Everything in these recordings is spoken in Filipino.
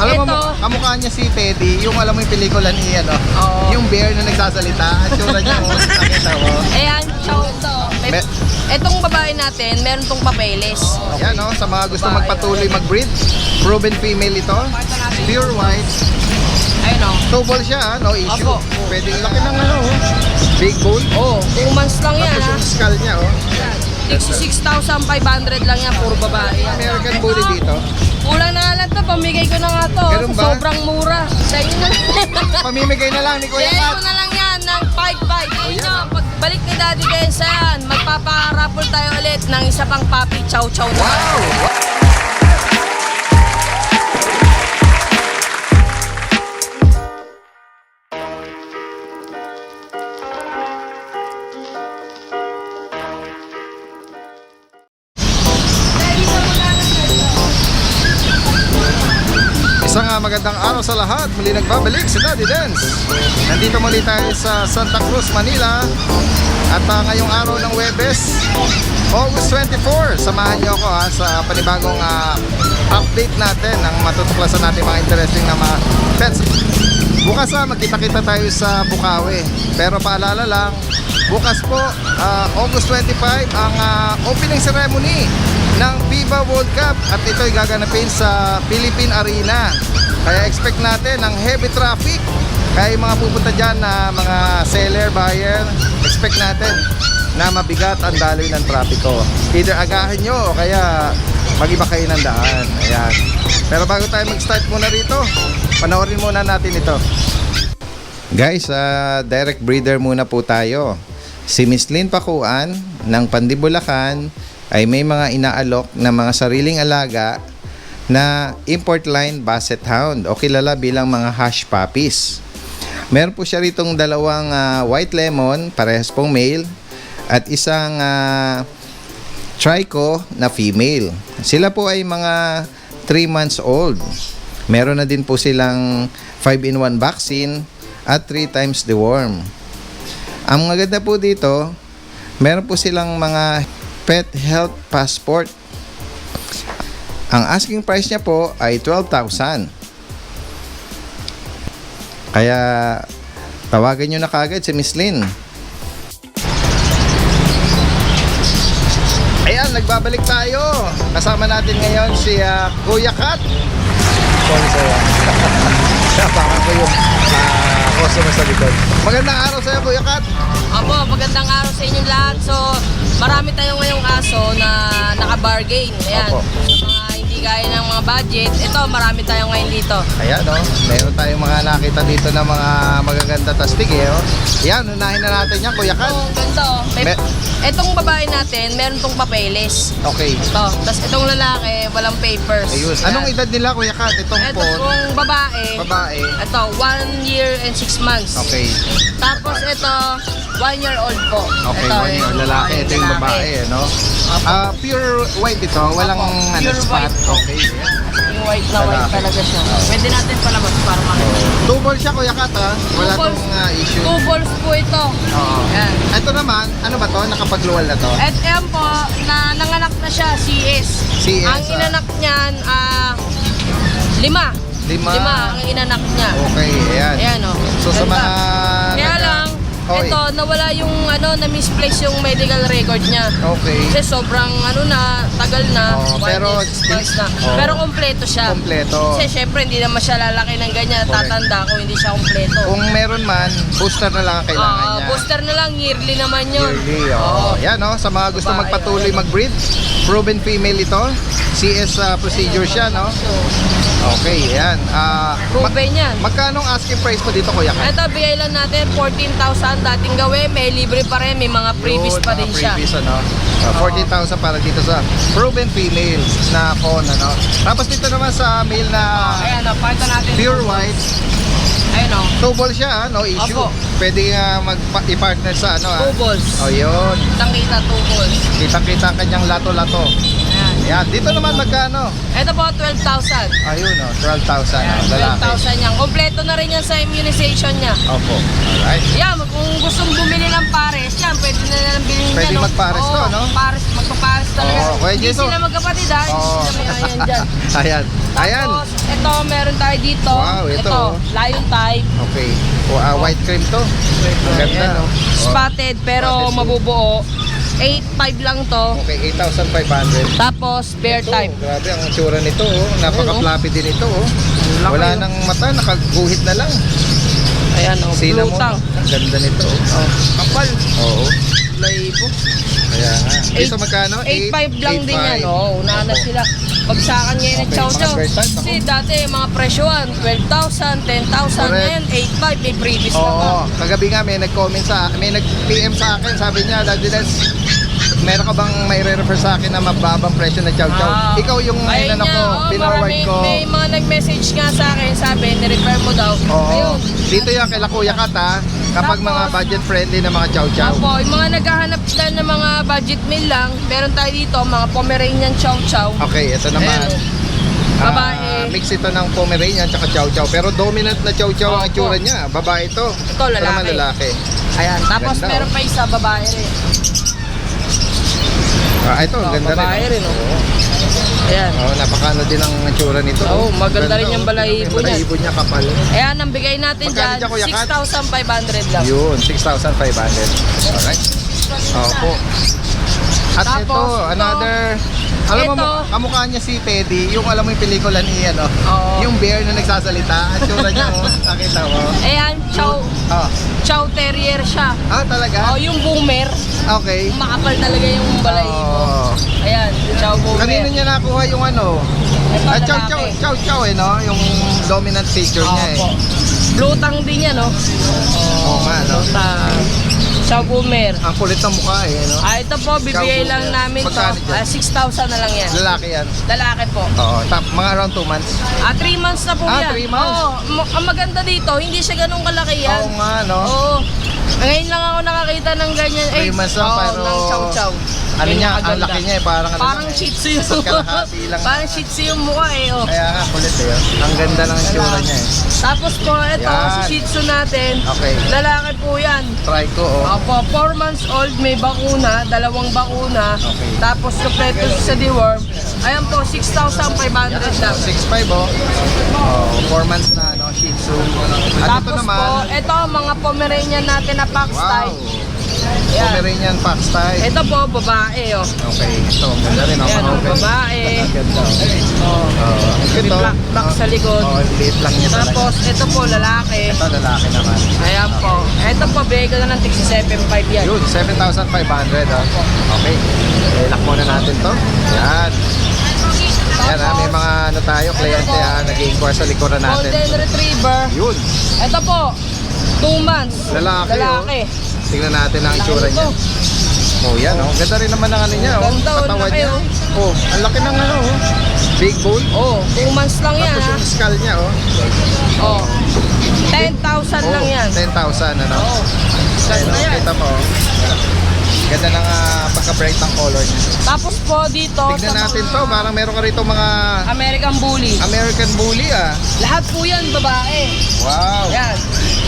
Alam mo, Ito. kamukha niya si Teddy, yung alam mo yung pelikula ni ano, Oo. yung bear na nagsasalita, at tsura niya, oh, nakita mo. Ayan, chow to. Itong babae natin, meron tong papeles. Yan, oh, sa mga gusto magpatuloy mag-breed, proven female ito, pure white. Ayun o. Tubol siya, no issue. Apo. Pwede laki ng ano, oh. Big bone. Oh, 2 months lang yan Tapos ha. yung skull niya, oh. 66,500 lang yan, puro babae yan. American Bully dito. Kulang na nga lang to, pamigay ko na nga to. Ganun ba? Sobrang mura. Sa inyo na. Pamimigay na lang ni Kuya Bigay Kat. ko na lang yan ng 5-5. Ayun nyo, pagbalik ni Daddy Kenza yan, magpaparapol tayo ulit ng isa pang papi chow-chow na. Wow! Isang magandang araw sa lahat. Muli nagbabalik si Daddy Dance. Nandito muli tayo sa Santa Cruz, Manila. At ngayong araw ng Huwebes, August 24, samahan niyo ako sa panibagong update natin ng matutuklasan natin mga interesting na mga pets. Bukas magkita-kita tayo sa Bukawi. Pero paalala lang, bukas po, August 25, ang opening ceremony ng FIBA World Cup at ito'y gaganapin sa Philippine Arena. Kaya expect natin ang heavy traffic. Kaya yung mga pupunta dyan na mga seller, buyer, expect natin na mabigat ang daloy ng trapiko. Either agahan nyo o kaya mag-iba kayo ng daan. Ayan. Pero bago tayo mag-start muna rito, panoorin muna natin ito. Guys, direct breeder muna po tayo. Si Miss Lynn Pakuan ng Pandibulacan ay may mga inaalok na mga sariling alaga na import line Basset Hound o kilala bilang mga hush puppies. Meron po siya ritong dalawang white lemon, parehas pong male, at isang trico na female. Sila po ay mga 3 months old. Meron na din po silang 5-in-1 vaccine at 3 times deworm. Ang maganda po dito, meron po silang mga pet health passport. Ang asking price niya po ay 12,000. Kaya tawagan nyo na kagad si Miss Lynn. Ayan, nagbabalik tayo. Kasama natin ngayon si Kuya Kat. Sorry sa'yo. Parang ko yung customer sa likod. Magandang araw sa'yo, Kuya Kat. Opo, magandang araw sa inyong lahat. So, marami tayong ngayong aso na naka-bargain. Ayan. Opo. Sa mga hindi kaya ng mga budget, ito, marami tayong ngayon dito. Ayan, oh. Meron tayong mga nakita dito na mga magaganda tastig, eh, oh. Ayan, unahin na natin yan, Kuya Kat. Oh, ganda oh. Itong babae natin, meron tong papeles. Okay. Ito. Tapos itong lalaki, walang papers. Ayun. Ayan. Anong edad nila, Kuya Kat? Itong Ito phone. pong babae. Babae. Ito, 1 year and 6 months. Okay. Tapos ito, 1 year old po. Okay, Ito, one year. Lalaki. Ito yung lalaki. babae, no? Pure white ito. Walang Opo, pure spot. white po. Okay. Yung white na white Lalaki. talaga siya. Pwede natin palabas para makita. Two balls siya, Kuya Kat, ha? Wala Two balls. tong issue. 2 balls po ito. Oo. Yan. Ito naman, ano ba to? Nakapagluwal na to? At yan po, nanganak na siya, CS. CS, Ang inanak niyan, 5. Lima. 5 ang inanak niya. Okay, ayan. Ayan o. So sa mga... Kaya lang, Okay. ito, nawala yung na-misplace yung medical record niya. Okay. Kasi sobrang tagal na. Oh, 1 pero year, 6 months na. oh. Pero kompleto siya. Kompleto. Kasi syempre hindi naman siya lalaki ng ganyan. Correct. Tatanda kung hindi siya kompleto. Kung meron man, booster na lang ang kailangan niya. Booster na lang, yearly naman yun. Yearly, oh. Yan, no? Sa mga gusto Babae, magpatuloy oh. mag-breed, proven female ito. CS procedure siya, no? Okay, yan. Proven yan. Magkano ang asking price po dito, Kuya Kat? Ito, bigay lang natin 14,000 dating gawin. May libre pa rin. May mga freebies Yun, pa din mga siya. freebies, ano? 14,000 para dito sa proven female na phone, ano? Tapos dito naman sa male na Ayan, pakita natin. pure white. Ayan o. Two ball siya, no issue. Opo. Pwede i-partner sa ano, 2 balls. Oh, yun. Kitang-kita 2 balls. Kitang-kita ang kanyang lato-lato. Ayan. Yan, dito naman magkano? Ito po, 12,000. Ayun, 12,000. Ayan, Lalaki. 12,000 yan. Kompleto na rin yan sa immunization niya. Opo. Alright. Yan, kung gustong bumili ng pares, yan, pwede na lang bilhin Pwede yan. magpares to, no? Pares, magpapares talaga. Oo, pwede Hindi ito. sila magkapatid ha, hindi Oo. sila may ayan dyan. Ayan. Ayan. Tapos, ito, meron tayo dito. Wow, ito. Lion type. Okay. White cream to. Ang ganda, no? Spotted, pero Spotted. mabubuo. 8,500 lang to. Okay, 8,500. Tapos, bear Ito, type. grabe ang tsura nito, oh. Napaka-floppy din ito, oh. laki, Wala oh. nang mata, nakaguhit na lang. Ayan, Cinnamon. blutang. Ang ganda nito, oh. Oh, kapal. Oo. Laibo. Kaya nga. Dito magkano? 8,500 lang din yan. 8,500. Oh, una na sila. Bagsakan ngayon ng Okay, chow mga chow. bear type, Kasi dati mga presyoan, 12,000, 10,000. Correct. Ngayon, 8,500. May previous na pa. Oo. Kagabi nga may nag-comment may nag-PM sa akin. Sabi niya, Daddy Des, meron ka bang may re-refer sa akin na mababang presyo na chow chow? Ah, Ikaw yung ayun inano nga, ko, oh, pinorward marami- ko. May mga nag-message nga sa akin, sabi, nirefer mo daw. Oo. Ayun. Dito yan kay Kuya Kat, ha? Kapag Tapos, mga budget friendly na mga chow chow. Opo, yung mga naghahanap dyan ng mga budget meal lang, meron tayo dito, mga Pomeranian chow chow. Okay, ito naman. Ayan. Babae. Mix ito ng Pomeranian at chow chow. Pero dominant na chow chow ang Opo. itsura niya. Babae ito. Ito, lalaki. Ito naman lalaki. Ayan, tapos Ganda, meron oh. pa isa, babae rin. Ito, ang ganda babae rin. rin, oh. Ayan. Oh, napakano din ang itsura nito. Oo, maganda Ganda, rin yung oh. balahibo niya. Balahibo niya kapal. Ayan, ang bigay natin Magkano dyan, dyan, Kuya Kat? 6,500 lang. Yun, 6,500. Alright. Opo. At Tapos, ito, another... Alam mo, ito. kamukha niya si Teddy, yung alam mo yung pelikula ni ano, Oo. yung bear na nagsasalita, at tsura niya, oh, nakita mo. Ayan, Oh. chow terrier siya. Talaga? Oh, yung boomer, Okay. makapal talaga yung balahibo. Oh. Ayan, chow boomer. Kanino niya nakuha yung ano? Ito, Chow lalaki. chow, chow chow no? Yung dominant feature niya eh. Opo. Blutang din yan, no? Oo nga, no? Chow boomer. Ang kulit ng mukha eh, no? Ito po, bibigay Chow lang boomer. namin to. Magkano dyan? 6,000 na lang yan. Lalaki yan. Lalaki po. Oo, mga around 2 months. 3 months na po yan. 3 months? Oo. Ang maganda dito, hindi siya ganun kalaki yan. Oo nga, no? Oo. Ngayon lang ako nakakita ng ganyan. 3 months lang, oo, pero... ng chow-chow. Ano Ganyan niya, ang kaganda. laki niya eh, parang ano Parang lang eh. shih tzu yung Isa't kalahati lang. Parang shih tzu yung mukha eh. Oh. Kaya nga, kulit eh. Ang ganda ng itsura niya eh. Tapos po, ito, Yan. si shih tzu natin. Okay. Lalaki po yan. Try ko, oh. Opo, 4 months old, may bakuna, 2 bakuna. Okay. Tapos, kompleto sa deworm. Ayan po, 6,500 lang. 6'5", oh. Oh, 4 months na, no? Shih Tzu. At ito Tapos naman, po, ito, mga Pomeranian natin na pack wow. style. Yan. Pomeranian Fox type. Ito po, babae, oh. Okay, ito, ang ganda rin, oh. Yan, oh, Open. babae. Ang ganda, oh. Oh. May Ito, black sa likod. oh, liit lang niya talaga. Tapos, ito po, lalaki. Ito, lalaki naman. Ayan po. Ito po, bigay ko na ng 7,500 yan. Yun, 7,500, oh. Okay, lock muna natin to. Yan. Yan, ha, may mga ano tayo, kliyente, ha, nag-inquire sa likuran natin. Golden Retriever. Yun, Ito po, 2 months. lalaki, Lalaki. oh. Tingnan natin ang Laki itsura niya. nito. Oh, yan, oh. Ganda rin naman ng ano niya, oh. Ganda, oh, Katawan laki, niya. oh. Oh, ang laki ng ano, oh. Big bone. Oh, 2 months lang yan, Tapos ha. yung skull niya, oh. Oh. 10,000 lang yan. 10,000, ano. Oh. Ayun, Ganda oh, yan. kita mo, oh. Ganda ng pagka-bright ng color niya. Tapos po dito, Tignan sa natin mga to, parang meron ka rito mga American Bully. American Bully, ah. Lahat po yan, babae. Wow. Yan.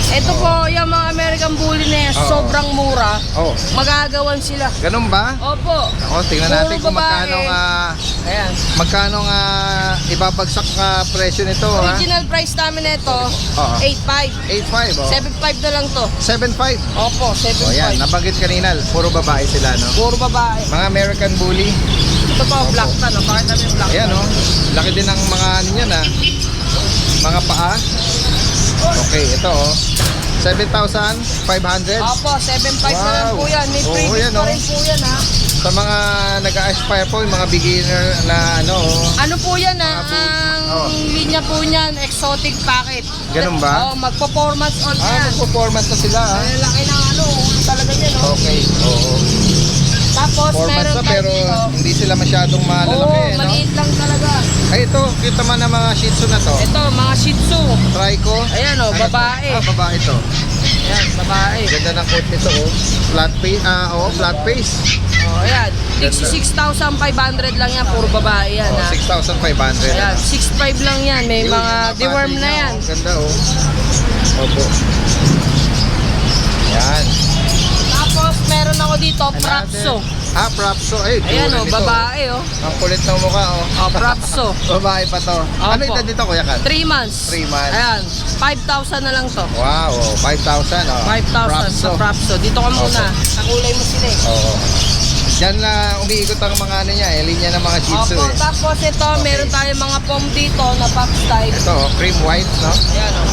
Ito po, yung mga American Bully na yan, Oo. sobrang mura. Oh, Magagawan sila. ganun ba? Opo. Ako, tingnan Puro natin kung babae. Ayan. magkano nga ibabagsak presyo nito, ha? Original price namin nito, Oo. 8,500. 8.5, oh. 7,500 na lang to. 7.5. Opo, Oh, yan, 7,500. nabanggit kanina, puro babae sila, no? Puro babae. Mga American Bully. Ito po, black tan. No? Bakit namin black Ayan, oh. Laki din ng mga ano niyan, ha? Mga paa. Okay, ito, oh. 7,500. Opo, 7,500 na lang Wow. po yan. May Oo, previous yan, pa oh. rin po yan, ha. Sa mga nag-aspire po, yung mga beginner na ano, oh. Ano po yan, ha? Mga po- Ang oh. linya po niyan, exotic packet. Ganun ba? Oh, magpo-performance on yan. Mag-performance na sila, ha? Ang laki ng ano, talaga yan, oh. Okay, oo. Tapos, Performance meron na tayo pero dito. hindi sila masyadong Oo, malalaki, no? maliit lang talaga. Ay, ito, kita man ng mga Shih Tzu na to. Ito, mga Shih Tzu. Trico. Ayan o, Ano to? babae. Babae to. Ayan, babae. Ganda ng coat nito oh. Flat face, flat face. Oh, ayan. 6,500 lang yan. Puro babae yan, ha. 6,500. Ayan, 6,500 lang yan. May Yun, mga yung deworm body na niya, yan. oh. Ganda oh. Opo. Yan. Tapos, meron ako dito, Prapso. Prapso. Ay, Ayan tura o, nito. babae o. Ang kulit ng mukha oh. Oh, Prapso. Babae pa to. Ano Opo. edad dito Kuya Kat? 3 months. 3 months. Ayan, 5,000 na lang to. Wow, 5,000 oh. 5,000 sa Prapso. Dito ka muna. Nakulay mo sila eh. Oo. Diyan na umiikot ang mga ano niya, linya ng mga Shih Tzu Opo, eh. tapos ito, meron tayong mga pom dito na pop style. Ito, cream white, no? Ayan o.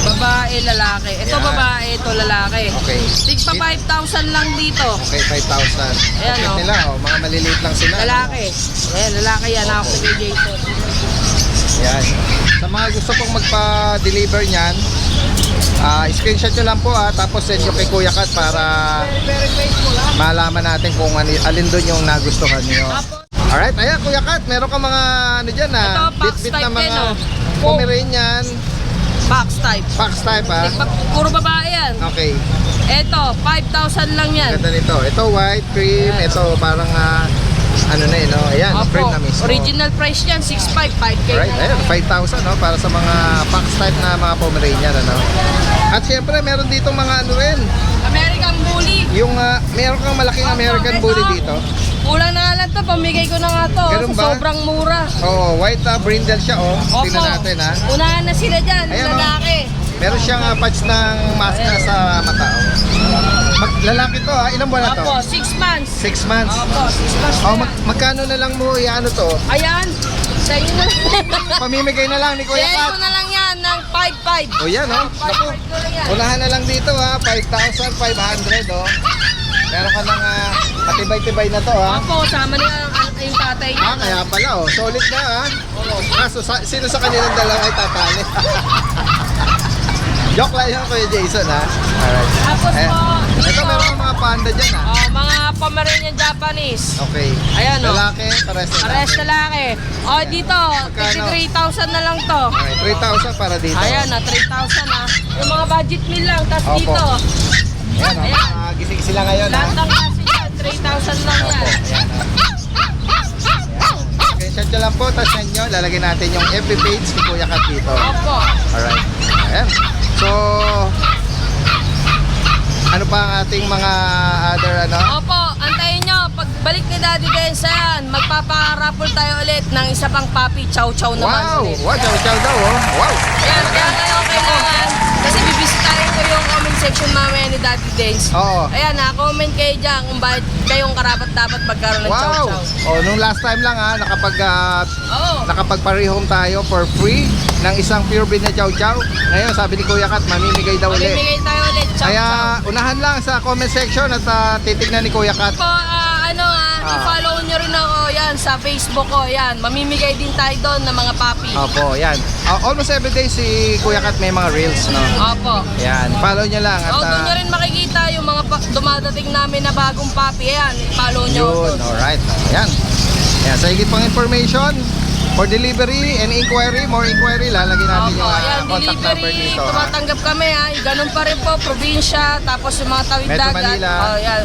Babae, lalaki. Ito Yan. babae, ito lalaki. Okay. Tigpa 5,000 lang dito. Okay, 5,000. Ayan, Bakit oh. nila, oh, mga maliliit lang sila. Lalaki. Ayan, lalaki yan. Ako kay Jason. Yan. Sa mga gusto pong magpa-deliver niyan, screenshot nyo lang po tapos send nyo kay Kuya Kat para Very faithful ha. malaman natin kung alin doon yung nagustuhan nyo. Tapos, Alright, ayan Kuya Kat, meron ka mga ano dyan Ito, Pax bit-bit na type mga din, oh. Pomeranian, box type. Pax type ha. Puro babae yan. Okay. Ito, 5,000 lang yan. Ganda nito. Ito white, cream. Ayan. Ito parang ano na no? Ayan, cream na mismo. Original price yan, 6,500, 5K. Right, ayan, 5,000 no? Para sa mga Pax type na mga Pomeranian ano. At syempre meron dito mga ano rin. American Bully. Yung meron kang malaking American Bully dito. Kulang na nga lang to, pamigay ko na nga to. Ganun ba? Sobrang mura. Oh, white brindle siya oh. Tingnan natin ha. Unahan na sila dyan, Ayan, oh. lalaki. Meron siyang patch ng maskara sa mata oh. Lalaki to ilang buwan na to? Opo, 6 months. 6 months. Opo, 6 months Oh, na. magkano na lang mo ano to? Ayan, sa inyo na. Pamimigay na lang ni Kuya Share Kat. ko na lang yan ng 5,500. O yan oh. Naku. 5,500 ko lang yan. Unahan na lang dito 5,500 oh. Meron ka ng matibay-tibay na to Opo, sama na yung tatay niya. Kaya pala oh. Solid na Kaso sino sa kanilang dalawa ay tatali? Joke lang yun Kuya Jason Alright. Tapos po, Ito meron kang mga panda dyan mga Pomeranian Japanese. Okay. Ayan, oh. Lalaki, pares na Pares lalaki. Dito, Magkano? 3,000 na lang to. Okay, 3,000 para dito. Ayan 3,000 Yung mga budget meal lang. Tapos Opo. dito, Ayan, Ayan. gising sila ngayon lahat ng klase yan, 3,000 lang yan. Ayan, Screenshot nyo lang po, tapos nyo, lalagyan natin yung FB page ni Kuya Kat dito. Opo. Alright. Ayan. So, ano pa ang ating mga other Opo, antayin nyo. Pagbalik ni Daddy Densa yan, magpaparapol tayo ulit ng isa pang puppy chow-chow naman Wow! ulit. Wow, chow daw Wow! Ayan, kaya ngayon kailangan, kasi bibisitahin ko yung comment section mamaya ni Daddy Dens. Oo. Ayan comment kayo dyan kung bakit kayong karapat dapat magkaroon ng Wow! chow-chow. Oh, nung last time lang Oo. nakapagpa-rehome tayo for free ng isang pure breed na chow chow. Ngayon, sabi ni Kuya Kat, mamimigay daw ulit. Mamimigay tayo ulit, chow-chow. Kaya unahan lang sa comment section at titignan ni Kuya Kat. Po, i-follow nyo rin ako yan sa Facebook ko. Yan, mamimigay din tayo doon ng mga puppy. Opo, yan. Almost every day si Kuya Kat may mga reels, no? Opo. Yan, follow nyo lang. At, Doon nyo rin makikita yung mga dumadating namin na bagong puppy. Ayan, i-follow nyo. yun, alright. Yan. Yan, sa higit pang information, for delivery and inquiry, more inquiry, lalagyan natin Opo, yung ayan, contact number delivery, dito. tumatanggap kami ganun pa rin po, probinsya, tapos yung mga tawid Metro dagat. Manila. Yan.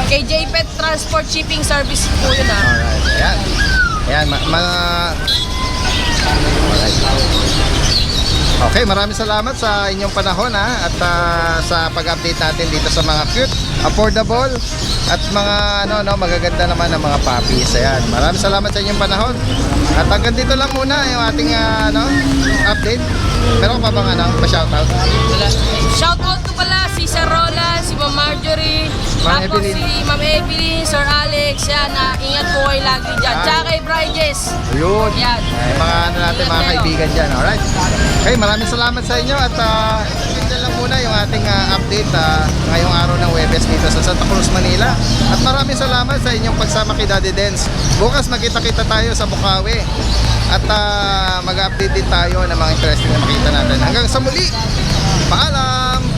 Kay JPET Transport Shipping Service po yun Alright, ayan. Ayan, alright. Okay, maraming salamat sa inyong panahon at sa pag-update natin dito sa mga cute, affordable at mga magaganda naman ng mga puppies. Ayan, maraming salamat sa inyong panahon. At hanggang dito lang muna yung ating update. Meron ka pa bang pa-shoutout? Shoutout ko pala si Sir Roland, si Ma'am Marjorie, Ma'am tapos Evelyn. si Ma'am Evelyn, Sir Alex, yan, ingat po kayo lagi dyan. Tsaka kay Bridges. Yun. Yan. Ay, mga natin, Ingat mga kayo. kaibigan dyan. Alright. Okay, maraming salamat sa inyo at tignan lang muna yung ating update ngayong araw ng Huwebes dito sa Santa Cruz, Manila. At maraming salamat sa inyong pagsama kay Daddy Dens. Bukas magkita-kita tayo sa Bukawi. At mag-update din tayo ng mga interesting na makita natin. Hanggang sa muli, paalam!